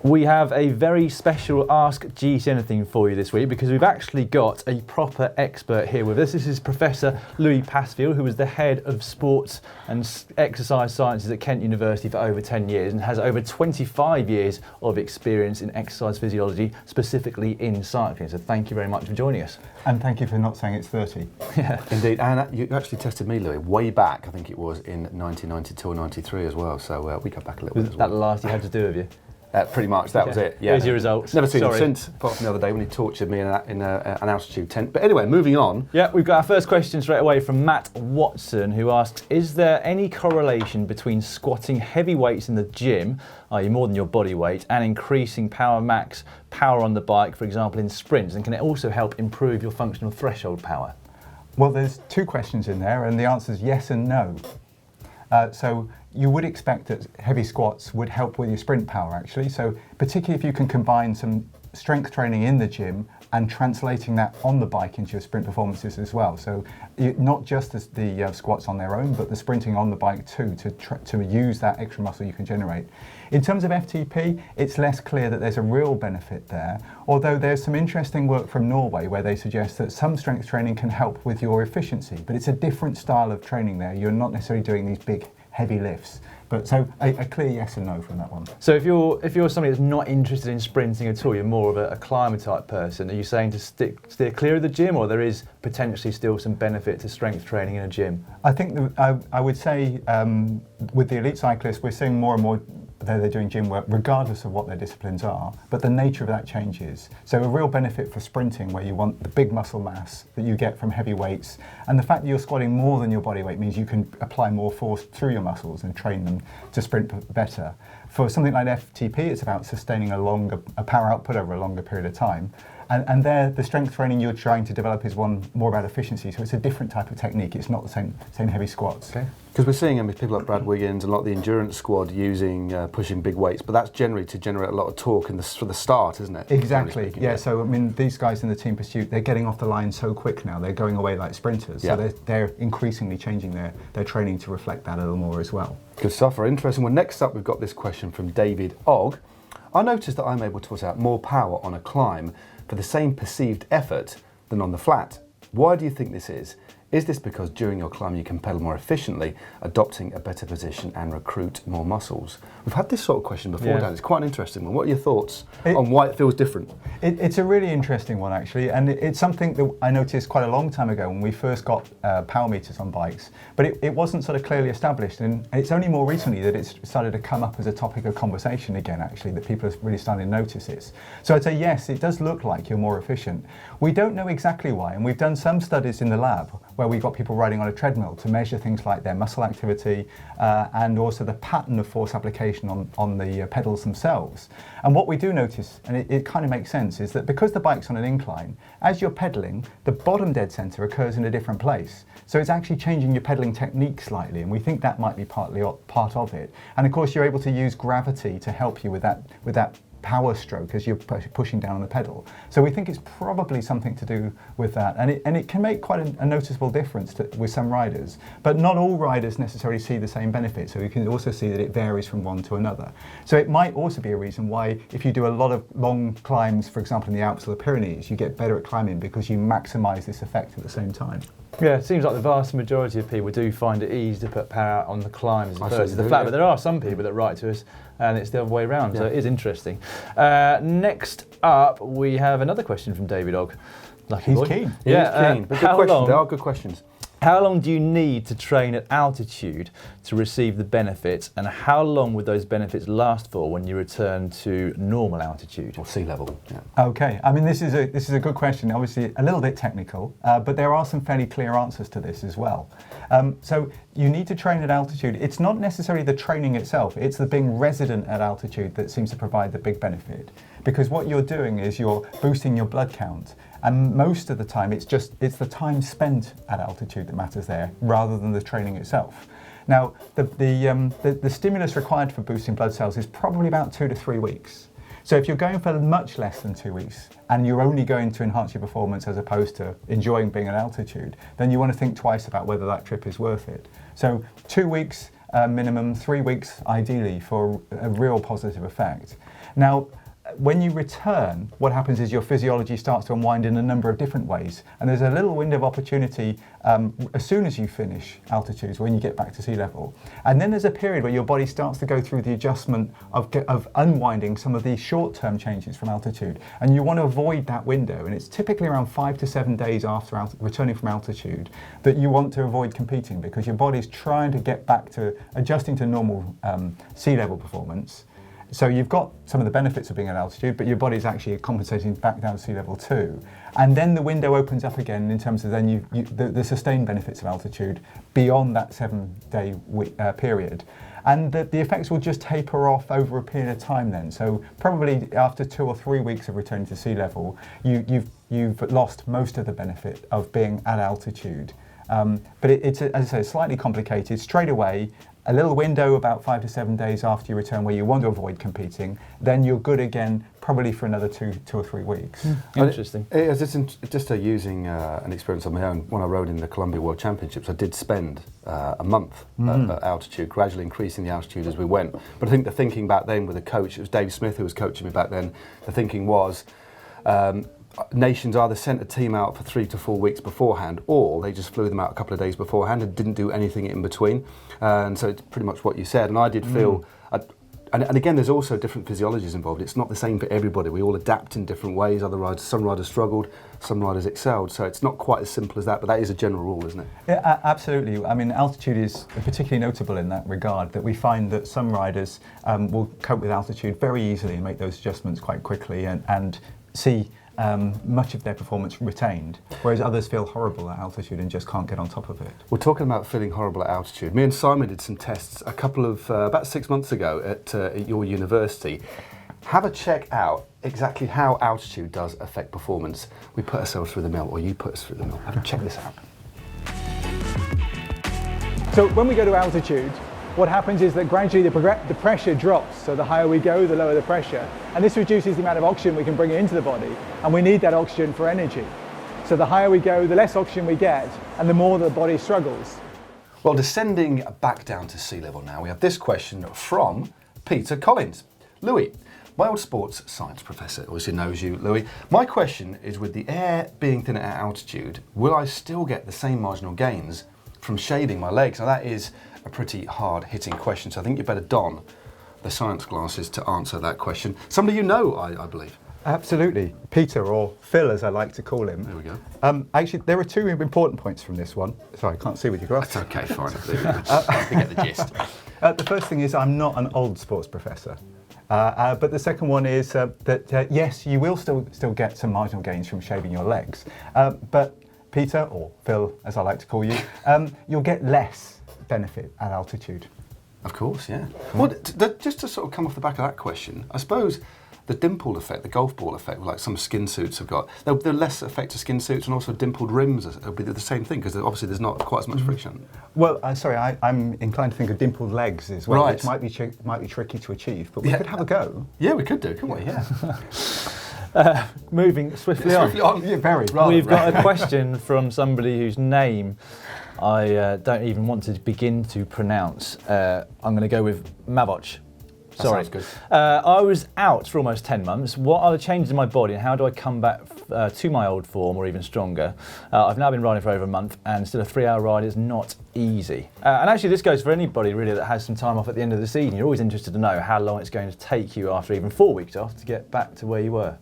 We have a very special Ask GCN Anything for you this week because we've actually got a proper expert here with us. This is Professor Louis Passfield, who was the head of sports and exercise sciences at Kent University for over 10 years and has over 25 years of experience in exercise physiology, specifically in cycling. So thank you very much for joining us. And thank you for not saying it's 30. Yeah. Indeed, and you actually tested me, Louis, way back, I think it was in 1992 or 93 as well, so we go back a little bit as well. Was that the last you had to do of you? Pretty much, that was it. Yeah. Here's your results. Never seen Sorry. him since, apart from the other day when he tortured me in an altitude tent. But anyway, moving on. Yeah, we've got our first question straight away from Matt Watson, who asks, is there any correlation between squatting heavy weights in the gym, i.e. more than your body weight, and increasing power max power on the bike, for example, in sprints? And can it also help improve your functional threshold power? Well, there's two questions in there, and the answer is yes and no. So you would expect that heavy squats would help with your sprint power, actually. So particularly if you can combine some strength training in the gym and translating that on the bike into your sprint performances as well. So not just the squats on their own, but the sprinting on the bike too, to use that extra muscle you can generate. In terms of FTP, it's less clear that there's a real benefit there, although there's some interesting work from Norway where they suggest that some strength training can help with your efficiency, but it's a different style of training there. You're not necessarily doing these big, heavy lifts. But so a clear yes and no from that one. So if you're somebody that's not interested in sprinting at all, you're more of a climber type person, are you saying to steer clear of the gym, or there is potentially still some benefit to strength training in a gym? I think I would say with the elite cyclists, we're seeing more and more they're doing gym work regardless of what their disciplines are, but the nature of that changes. So a real benefit for sprinting, where you want the big muscle mass that you get from heavy weights, and the fact that you're squatting more than your body weight means you can apply more force through your muscles and train them to sprint better. For something like FTP, it's about sustaining a power output over a longer period of time. And there, the strength training you're trying to develop is one more about efficiency, so it's a different type of technique. It's not the same heavy squats. Okay. Because we're seeing people like Brad Wiggins and a lot of the endurance squad using pushing big weights, but that's generally to generate a lot of torque for the start, isn't it? Exactly. Yeah. So I mean, these guys in the team pursuit, they're getting off the line so quick now. They're going away like sprinters. Yeah. So they're increasingly changing their training to reflect that a little more as well. Good stuff. Very interesting. Well, next up, we've got this question from David Ogg. I noticed that I'm able to put out more power on a climb for the same perceived effort than on the flat. Why do you think this is? Is this because during your climb you can pedal more efficiently, adopting a better position and recruit more muscles? We've had this sort of question before, Dan. It's quite an interesting one. What are your thoughts on why it feels different? It's a really interesting one, actually, and it's something that I noticed quite a long time ago when we first got power meters on bikes, but it wasn't sort of clearly established, and it's only more recently that it's started to come up as a topic of conversation again, actually, that people are really starting to notice this. So I'd say yes, it does look like you're more efficient. We don't know exactly why, and we've done some studies in the lab where we got people riding on a treadmill to measure things like their muscle activity and also the pattern of force application on the pedals themselves. And what we do notice, and it kind of makes sense, is that because the bike's on an incline, as you're pedaling, the bottom dead center occurs in a different place. So it's actually changing your pedaling technique slightly, and we think that might be part of it. And of course, you're able to use gravity to help you with that power stroke as you're pushing down on the pedal. So we think it's probably something to do with that, and it can make quite a noticeable difference with some riders, but not all riders necessarily see the same benefit, so you can also see that it varies from one to another. So it might also be a reason why if you do a lot of long climbs, for example in the Alps or the Pyrenees, you get better at climbing because you maximize this effect at the same time. Yeah, it seems like the vast majority of people do find it easy to put power out on the climbs versus the flat, but there are some people that write to us and it's the other way around, so it is interesting. Next up, we have another question from David Ogg. Lucky boy. He's keen. Yeah, keen. But good questions. They are good questions. How long do you need to train at altitude to receive the benefits, and how long would those benefits last for when you return to normal altitude? Or sea level. Yeah. Okay, I mean this is a good question, obviously a little bit technical, but there are some fairly clear answers to this as well. So you need to train at altitude. It's not necessarily the training itself, it's the being resident at altitude that seems to provide the big benefit. Because what you're doing is you're boosting your blood count, and most of the time it's the time spent at altitude that matters there rather than the training itself. Now the stimulus required for boosting blood cells is probably about 2 to 3 weeks. So if you're going for much less than 2 weeks and you're only going to enhance your performance as opposed to enjoying being at altitude, then you want to think twice about whether that trip is worth it. So 2 weeks minimum 3 weeks ideally for a real positive effect. Now, when you return, what happens is your physiology starts to unwind in a number of different ways. And there's a little window of opportunity as soon as you finish altitudes, when you get back to sea level. And then there's a period where your body starts to go through the adjustment of unwinding some of these short-term changes from altitude. And you want to avoid that window. And it's typically around 5 to 7 days after returning from altitude that you want to avoid competing, because your body's trying to get back to adjusting to normal sea level performance. So you've got some of the benefits of being at altitude, but your body's actually compensating back down to sea level too. And then the window opens up again in terms of then the sustained benefits of altitude beyond that 7-day period. And the effects will just taper off over a period of time then. So probably after 2 or 3 weeks of returning to sea level, you've lost most of the benefit of being at altitude. But it's, as I say, slightly complicated. Straight away, a little window about 5 to 7 days after you return where you want to avoid competing, then you're good again probably for another 2 or 3 weeks. Interesting. Just using an experience on my own, when I rode in the Columbia World Championships, I did spend a month at altitude, gradually increasing the altitude as we went. But I think the thinking back then with the coach, it was Dave Smith who was coaching me back then, the thinking was nations either sent a team out for 3 to 4 weeks beforehand, or they just flew them out a couple of days beforehand and didn't do anything in between. And so it's pretty much what you said. And I did feel, and again, there's also different physiologies involved. It's not the same for everybody. We all adapt in different ways. Some riders struggled, some riders excelled. So it's not quite as simple as that, but that is a general rule, isn't it? Yeah, absolutely. I mean, altitude is particularly notable in that regard, that we find that some riders will cope with altitude very easily and make those adjustments quite quickly and see much of their performance retained, whereas others feel horrible at altitude and just can't get on top of it. We're talking about feeling horrible at altitude. Me and Simon did some tests a couple of, about 6 months ago at your university. Have a check out exactly how altitude does affect performance. We put ourselves through the mill, or you put us through the mill. Have a check this out. So when we go to altitude, what happens is that gradually the pressure drops. So the higher we go, the lower the pressure. And this reduces the amount of oxygen we can bring into the body. And we need that oxygen for energy. So the higher we go, the less oxygen we get, and the more the body struggles. Well, descending back down to sea level now, we have this question from Peter Collins. Louis, my old sports science professor obviously knows you, Louis. My question is, with the air being thinner at altitude, will I still get the same marginal gains from shaving my legs? Now that is a pretty hard-hitting question, so I think you better don the science glasses to answer that question. Somebody you know, I believe. Absolutely. Peter, or Phil as I like to call him. There we go. Actually, there are 2 important points from this one. Sorry, I can't see with your glasses. That's okay, fine. We get the gist. The first thing is I'm not an old sports professor. But the second one is that yes, you will still get some marginal gains from shaving your legs. But Peter, or Phil as I like to call you, you'll get less benefit at altitude. Of course, yeah. Well, just to sort of come off the back of that question, I suppose the dimpled effect, the golf ball effect, like some skin suits have got, they're less effect to skin suits, and also dimpled rims will be the same thing, because obviously there's not quite as much friction. Well, sorry, I'm inclined to think of dimpled legs as well, right, which might be tricky to achieve, but we could have a go. Yeah, we could do, couldn't we? Yeah. Moving swiftly on. Yeah, very. We've got a question from somebody whose name I don't even want to begin to pronounce. I'm going to go with Mavoch. Sorry. That sounds good. I was out for almost 10 months. What are the changes in my body, and how do I come back to my old form or even stronger? I've now been riding for over a month, and still a 3-hour ride is not easy. And actually this goes for anybody really that has some time off at the end of the season. You're always interested to know how long it's going to take you after even 4 weeks off to get back to where you were.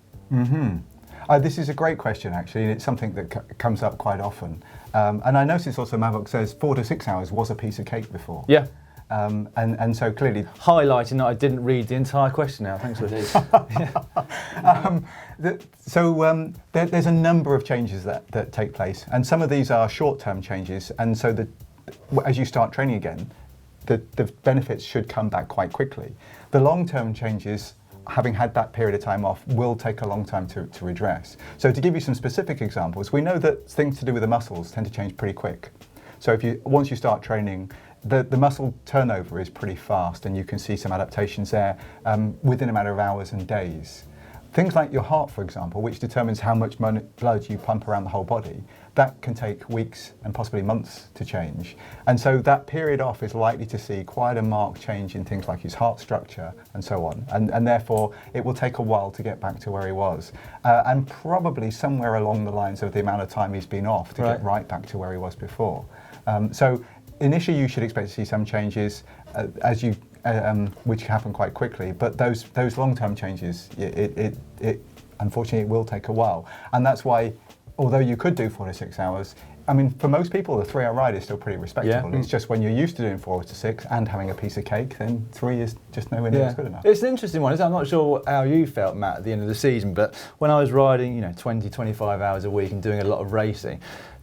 This is a great question, actually, and it's something that comes up quite often. And I noticed also Mavok says 4 to 6 hours was a piece of cake before. Yeah. And so clearly... Highlighting that I didn't read the entire question now. Thanks for this. There's a number of changes that take place, and some of these are short-term changes, and so as you start training again, the benefits should come back quite quickly. The long-term changes, having had that period of time off, will take a long time to redress. So to give you some specific examples, we know that things to do with the muscles tend to change pretty quick. So once you start training, the muscle turnover is pretty fast, and you can see some adaptations there within a matter of hours and days. Things like your heart, for example, which determines how much blood you pump around the whole body, that can take weeks and possibly months to change. And so that period off is likely to see quite a marked change in things like his heart structure and so on. And therefore, it will take a while to get back to where he was. And probably somewhere along the lines of the amount of time he's been off to get right back to where he was before. So initially, you should expect to see some changes which happen quite quickly. But those long-term changes, it unfortunately, it will take a while. And that's why, although you could do 4 to 6 hours, I mean, for most people, the 3-hour ride is still pretty respectable. It's just when you're used to doing 4 to 6 and having a piece of cake, then 3 is just nowhere near as good enough. It's an interesting one. I'm not sure how you felt, Matt, at the end of the season, but when I was riding, 20, 25 hours a week and doing a lot of racing,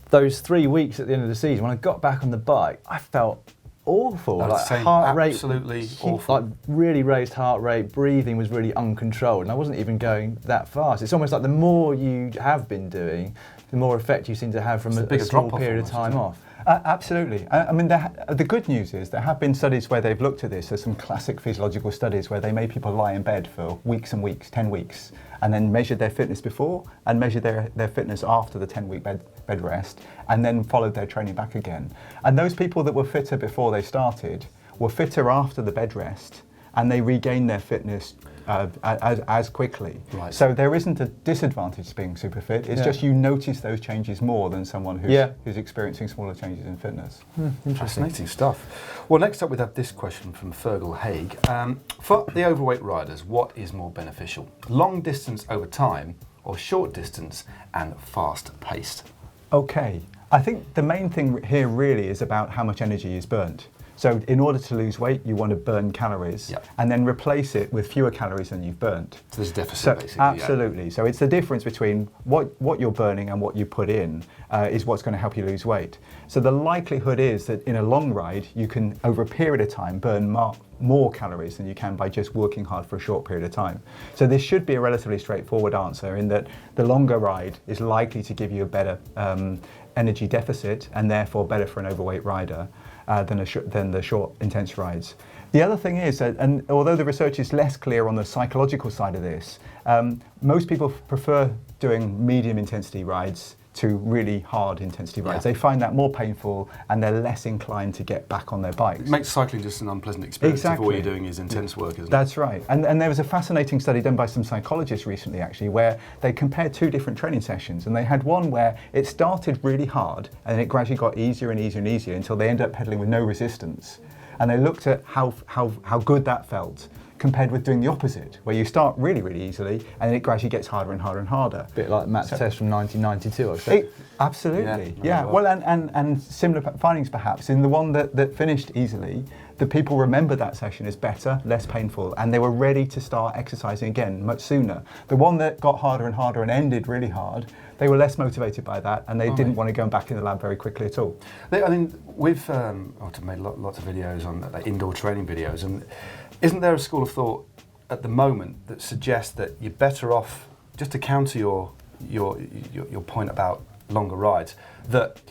those 3 weeks at the end of the season, when I got back on the bike, I felt awful. Heart rate, absolutely awful. Like really raised heart rate, breathing was really uncontrolled, and I wasn't even going that fast. It's almost like the more you have been doing, the more effect you seem to have from a small period of time off. Absolutely. I mean, the good news is there have been studies where they've looked at this. There's some classic physiological studies where they made people lie in bed for weeks and weeks, 10 weeks, and then measured their fitness before and measured their fitness after the 10-week bed rest, and then followed their training back again. And those people that were fitter before they started were fitter after the bed rest, and they regained their fitness as quickly. Right. So there isn't a disadvantage to being super fit. It's just you notice those changes more than someone who's experiencing smaller changes in fitness. Fascinating stuff. Well, next up we have this question from Fergal Haig. For the overweight riders, what is more beneficial? Long distance over time or short distance and fast paced? Okay. I think the main thing here really is about how much energy is burnt. So in order to lose weight, you want to burn calories and then replace it with fewer calories than you've burnt. So there's a deficit, basically. Absolutely. Yeah. So it's the difference between what you're burning and what you put in is what's going to help you lose weight. So the likelihood is that in a long ride, you can, over a period of time, burn more calories than you can by just working hard for a short period of time. So this should be a relatively straightforward answer in that the longer ride is likely to give you a better energy deficit and therefore better for an overweight rider than the short, intense rides. The other thing is, and although the research is less clear on the psychological side of this, most people prefer doing medium intensity rides to really hard intensity rides. They find that more painful and they're less inclined to get back on their bikes. It makes cycling just an unpleasant experience if all you're doing is intense work, isn't it? That's right. And there was a fascinating study done by some psychologists recently, actually, where they compared 2 different training sessions. And they had one where it started really hard and then it gradually got easier and easier and easier until they ended up pedaling with no resistance. And they looked at how good that felt compared with doing the opposite, where you start really, really easily and then it gradually gets harder and harder and harder. A bit like Matt's test from 1992, I think. Absolutely, yeah. Well, and similar findings perhaps. In the one that finished easily, the people remembered that session as better, less painful, and they were ready to start exercising again much sooner. The one that got harder and harder and ended really hard, they were less motivated by that, and they didn't want to go back in the lab very quickly at all. I mean, we've made lots of videos on indoor training videos, and isn't there a school of thought at the moment that suggests that you're better off, just to counter your point about longer rides, that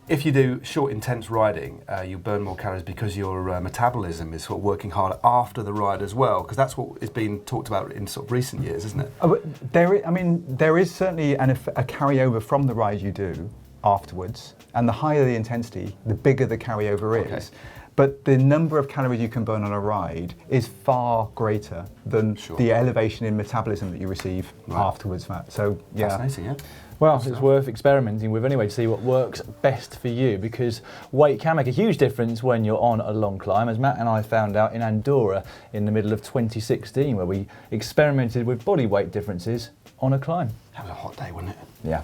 if you do short, intense riding, you burn more calories because your metabolism is sort of working harder after the ride as well? Because that's what is being talked about in sort of recent years, isn't it? There is certainly a carryover from the ride you do afterwards, and the higher the intensity, the bigger the carryover is. But the number of calories you can burn on a ride is far greater than the elevation in metabolism that you receive afterwards, Matt. So, yeah. Fascinating, yeah. Well, it's worth experimenting with anyway to see what works best for you, because weight can make a huge difference when you're on a long climb, as Matt and I found out in Andorra in the middle of 2016, where we experimented with body weight differences on a climb. That was a hot day, wasn't it? Yeah.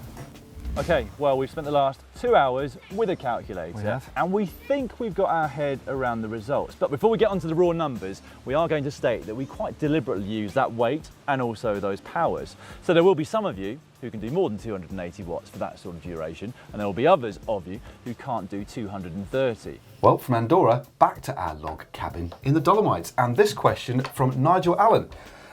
Okay, well, we've spent the last 2 hours with a calculator, and we think we've got our head around the results. But before we get onto the raw numbers, we are going to state that we quite deliberately use that weight and also those powers. So there will be some of you who can do more than 280 watts for that sort of duration, and there will be others of you who can't do 230. Well, from Andorra, back to our log cabin in the Dolomites. And this question from Nigel Allen.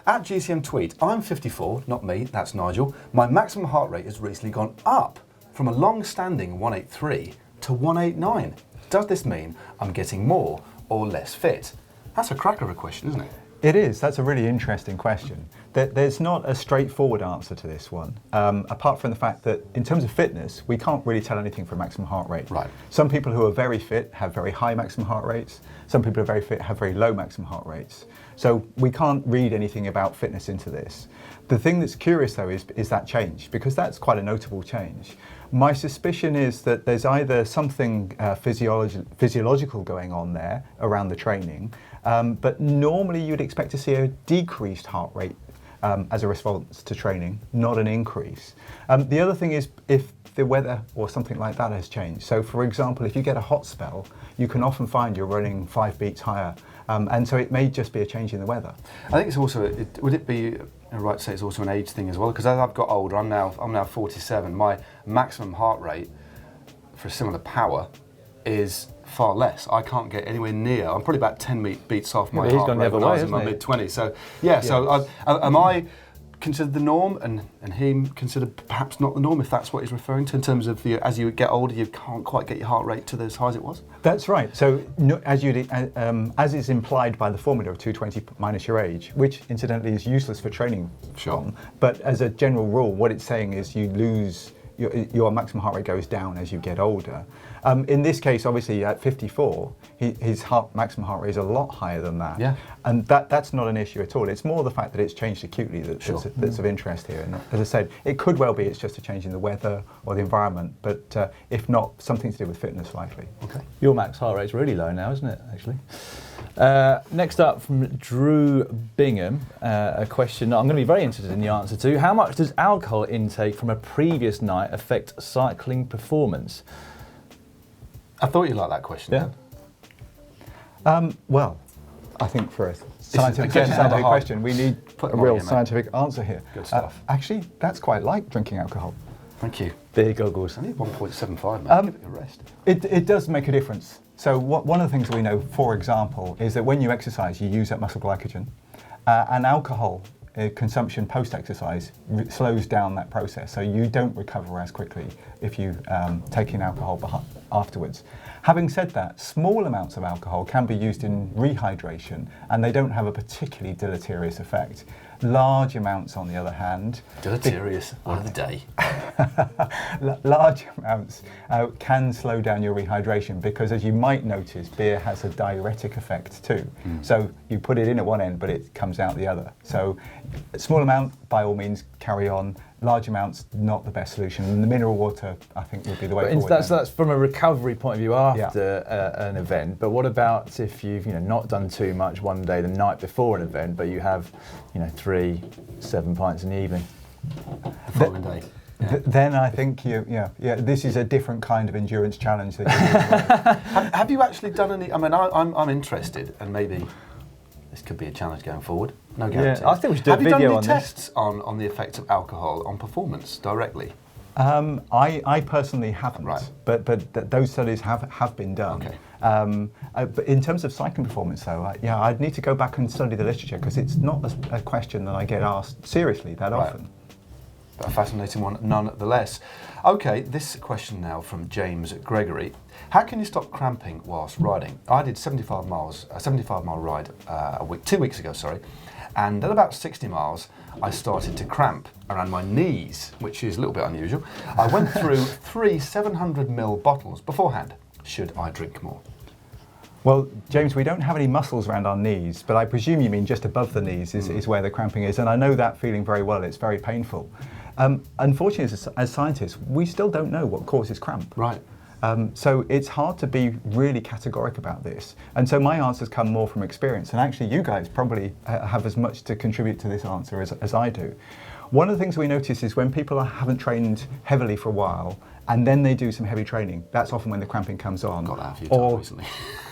At GCN Tweet, I'm 54, not me, that's Nigel. My maximum heart rate has recently gone up from a long-standing 183 to 189. Does this mean I'm getting more or less fit? That's a cracker of a question, isn't it? It is. That's a really interesting question. There's not a straightforward answer to this one, apart from the fact that in terms of fitness, we can't really tell anything from maximum heart rate. Right. Some people who are very fit have very high maximum heart rates. Some people who are very fit have very low maximum heart rates. So we can't read anything about fitness into this. The thing that's curious though is that change, because that's quite a notable change. My suspicion is that there's either something physiological going on there around the training, but normally you'd expect to see a decreased heart rate as a response to training, not an increase. The other thing is if the weather or something like that has changed. So for example, if you get a hot spell, you can often find you're running 5 beats higher. And so it may just be a change in the weather. I think it's also, would it be right to say it's also an age thing as well? Because as I've got older, I'm now 47, my maximum heart rate for similar power is far less. I can't get anywhere near, I'm probably about 10 beats off my heart rate when I was in my mid-20s. So yeah, so am I considered the norm and him considered perhaps not the norm, if that's what he's referring to, in terms of as you get older you can't quite get your heart rate to as high as it was? That's right. So as is implied by the formula of 220 minus your age, which incidentally is useless for training, Sure. But as a general rule, what it's saying is you lose, your maximum heart rate goes down as you get older. In this case, obviously at 54, his maximum heart rate is a lot higher than that. Yeah. And that's not an issue at all. It's more the fact that it's changed acutely that's of interest here. And as I said, it could well be it's just a change in the weather or the environment, but if not, something to do with fitness likely. Okay. Your max heart rate's really low now, isn't it, actually? Next up from Drew Bingham, a question I'm going to be very interested in the answer to. How much does alcohol intake from a previous night affect cycling performance? I thought you liked that question. Yeah. Well, I think for a scientific question, we need Put a real scientific answer here. Good stuff. Actually, that's quite like drinking alcohol. Thank you. Big goggles. I need 1.75, man. Give it a rest. It does make a difference. So one of the things we know, for example, is that when you exercise, you use up muscle glycogen, and alcohol consumption post-exercise slows down that process, so you don't recover as quickly if you take in alcohol afterwards. Having said that, small amounts of alcohol can be used in rehydration, and they don't have a particularly deleterious effect. Large amounts, on the other hand... Deleterious, one of the day. Large amounts can slow down your rehydration because, as you might notice, beer has a diuretic effect too. So you put it in at one end, but it comes out the other. So a small amount, by all means, carry on. Large amounts, not the best solution. And the mineral water, I think, would be the way forward. That's from a recovery point of view after an event. But what about if you've not done too much one day the night before an event, but you have 3-7 pints in the evening? The following day. Then I think this is a different kind of endurance challenge. That Have you actually done any? I mean, I'm interested, and maybe this could be a challenge going forward. No guarantee. I think we should do a video on this. Have you done any tests on the effects of alcohol on performance directly? I personally haven't, Right. but those studies have been done. Okay. But in terms of cycling performance, though, I'd need to go back and study the literature because it's not a question that I get asked seriously that often. But a fascinating one nonetheless. Okay, this question now from James Gregory. How can you stop cramping whilst riding? I did a 75-mile ride 2 weeks ago, and at about 60 miles, I started to cramp around my knees, which is a little bit unusual. I went through 3 700ml bottles beforehand. Should I drink more? Well, James, we don't have any muscles around our knees, but I presume you mean just above the knees is where the cramping is, and I know that feeling very well. It's very painful. Unfortunately, as scientists, we still don't know what causes cramp. Right. So it's hard to be really categoric about this. And so my answers come more from experience. And actually, you guys probably have as much to contribute to this answer as I do. One of the things we notice is when people haven't trained heavily for a while, and then they do some heavy training, that's often when the cramping comes on. Got that a few times recently.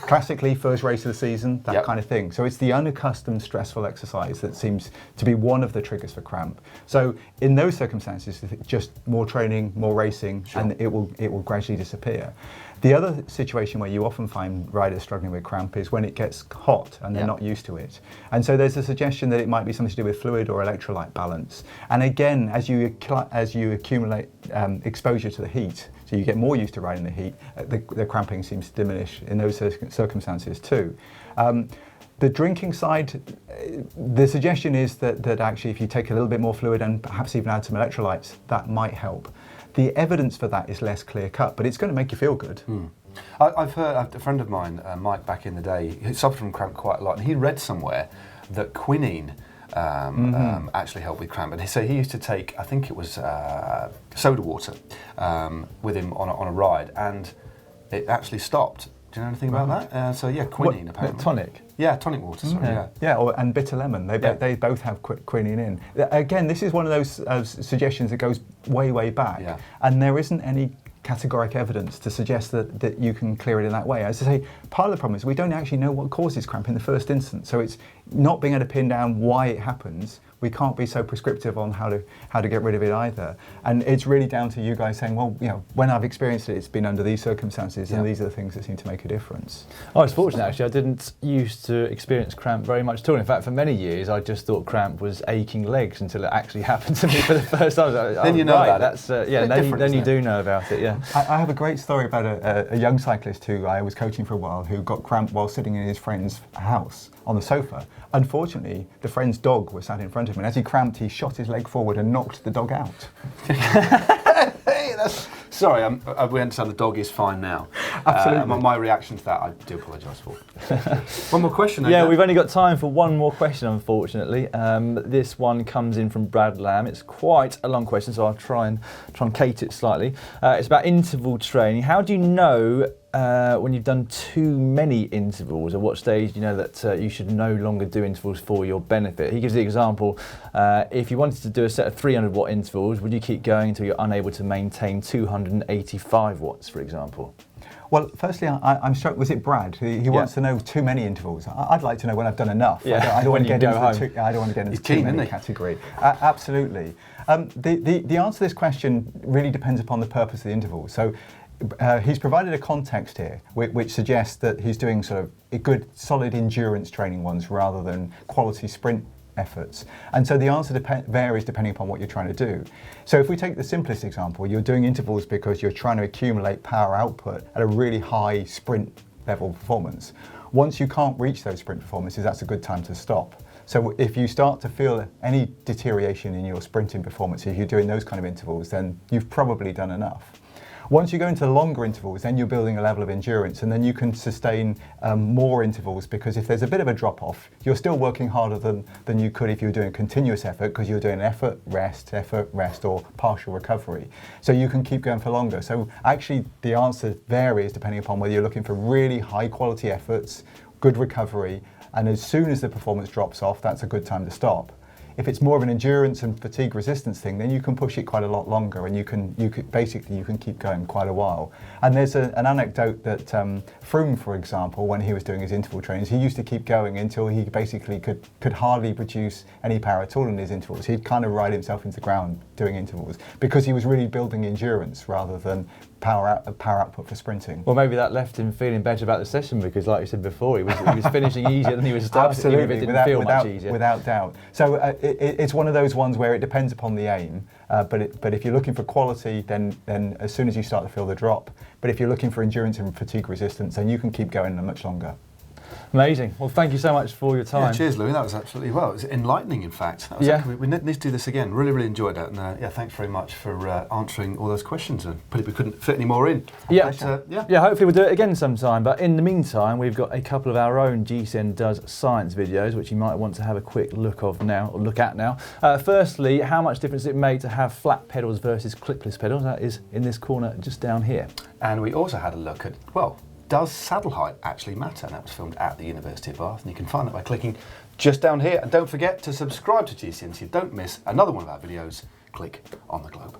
Classically, first race of the season, that kind of thing. So it's the unaccustomed, stressful exercise that seems to be one of the triggers for cramp. So in those circumstances, just more training, more racing, and it will gradually disappear. The other situation where you often find riders struggling with cramp is when it gets hot and they're not used to it. And so there's a suggestion that it might be something to do with fluid or electrolyte balance. And again, as you accumulate exposure to the heat, so you get more used to riding the heat, the cramping seems to diminish in those circumstances too. The drinking side, the suggestion is that actually if you take a little bit more fluid and perhaps even add some electrolytes, that might help. The evidence for that is less clear cut, but it's going to make you feel good. I've heard a friend of mine, Mike, back in the day, he suffered from cramp quite a lot, and he read somewhere that quinine actually helped with cramp. And so he used to take, I think it was soda water with him on a ride, and it actually stopped. Do you know anything about that? So yeah, quinine apparently. Tonic? Yeah, tonic water, sorry, yeah. And bitter lemon, they both have quinine in. Again, this is one of those suggestions that goes way, way back, and there isn't any categoric evidence to suggest that you can clear it in that way. As I say, part of the problem is we don't actually know what causes cramp in the first instance, so it's not being able to pin down why it happens. We can't be so prescriptive on how to get rid of it either. And it's really down to you guys saying, well, when I've experienced it, it's been under these circumstances, and these are the things that seem to make a difference. I was fortunate actually. I didn't used to experience cramp very much at all. In fact, for many years, I just thought cramp was aching legs until it actually happened to me for the first time. Then you know about it. That's then you do know about it. Yeah. I have a great story about a young cyclist who I was coaching for a while, who got cramp while sitting in his friend's house on the sofa. Unfortunately, the friend's dog was sat in front of him, and as he cramped, he shot his leg forward and knocked the dog out. Sorry, we understand the dog is fine now. Absolutely. My reaction to that, I do apologise for. One more question. Yeah, we've only got time for one more question, unfortunately. This one comes in from Brad Lamb. It's quite a long question, so I'll try and truncate it slightly. It's about interval training. How do you know when you've done too many intervals? At what stage do you know that you should no longer do intervals for your benefit? He gives the example, if you wanted to do a set of 300 watt intervals, would you keep going until you're unable to maintain 285 watts, for example? Well, firstly, I'm struck. Was it Brad? He wants to know too many intervals. I'd like to know when I've done enough. Yeah. I don't want to get into home. I don't want to get into keen, too many category. Absolutely. The answer to this question really depends upon the purpose of the interval. So. He's provided a context here which suggests that he's doing sort of a good solid endurance training ones rather than quality sprint efforts. And so the answer varies depending upon what you're trying to do. So if we take the simplest example, you're doing intervals because you're trying to accumulate power output at a really high sprint level performance. Once you can't reach those sprint performances, that's a good time to stop. So if you start to feel any deterioration in your sprinting performance, if you're doing those kind of intervals, then you've probably done enough. Once you go into longer intervals, then you're building a level of endurance, and then you can sustain more intervals, because if there's a bit of a drop-off, you're still working harder than you could if you were doing a continuous effort, because you're doing effort, rest, or partial recovery. So you can keep going for longer. So actually the answer varies depending upon whether you're looking for really high quality efforts, good recovery, and as soon as the performance drops off, that's a good time to stop. If it's more of an endurance and fatigue resistance thing, then you can push it quite a lot longer, and you can keep going quite a while. And there's an anecdote that Froome, for example, when he was doing his interval trainings, he used to keep going until he basically could hardly produce any power at all in his intervals. He'd kind of ride himself into the ground doing intervals because he was really building endurance rather than power output for sprinting. Well, maybe that left him feeling better about the session, because like you said before, he was finishing easier than he was starting. Absolutely, even if it didn't feel much easier. Without doubt. So it's one of those ones where it depends upon the aim, but if you're looking for quality, then as soon as you start to feel the drop. But if you're looking for endurance and fatigue resistance, then you can keep going much longer. Amazing. Well, thank you so much for your time. Yeah, cheers, Louis. That was absolutely, it was enlightening, in fact. We need to do this again. Really, really enjoyed that. And thanks very much for answering all those questions. And we couldn't fit any more in. Yeah, hopefully we'll do it again sometime. But in the meantime, we've got a couple of our own GCN Does Science videos, which you might want to have a quick look at now. Firstly, how much difference does it make to have flat pedals versus clipless pedals? That is in this corner just down here. And we also had a look at, does saddle height actually matter? And that was filmed at the University of Bath, and you can find that by clicking just down here. And don't forget to subscribe to GCN so you don't miss another one of our videos. Click on the globe.